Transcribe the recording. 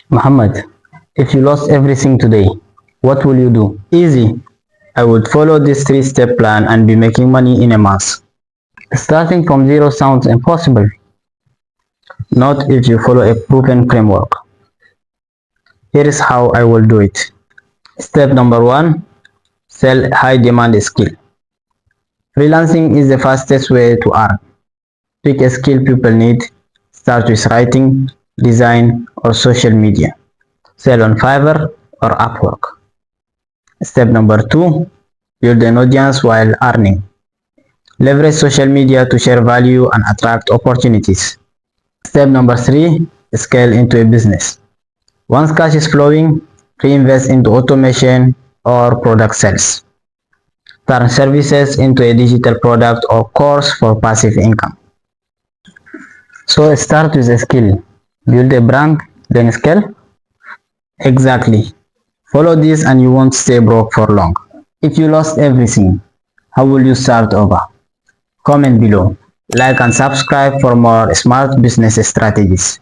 Muhammad, if you lost everything today, what will you do? Easy. I would follow this three-step plan and be making money in a month. Starting from zero sounds impossible. Not if you follow a proven framework. Here is how I will do it. Step number one, sell high demand skill. Freelancing is the fastest way to earn. Pick a skill people need. Start with writing, design, or social media. Sell on Fiverr or Upwork. Step number two, build an audience while earning. Leverage social media to share value and attract opportunities. Step number three, scale into a business. Once cash is flowing, reinvest into automation or product sales. Turn services into a digital product or course for passive income. So start with a skill, build a brand, then scale. Exactly. Follow this and you won't stay broke for long. If you lost everything, how will you start over? Comment below. Like and subscribe for more smart business strategies.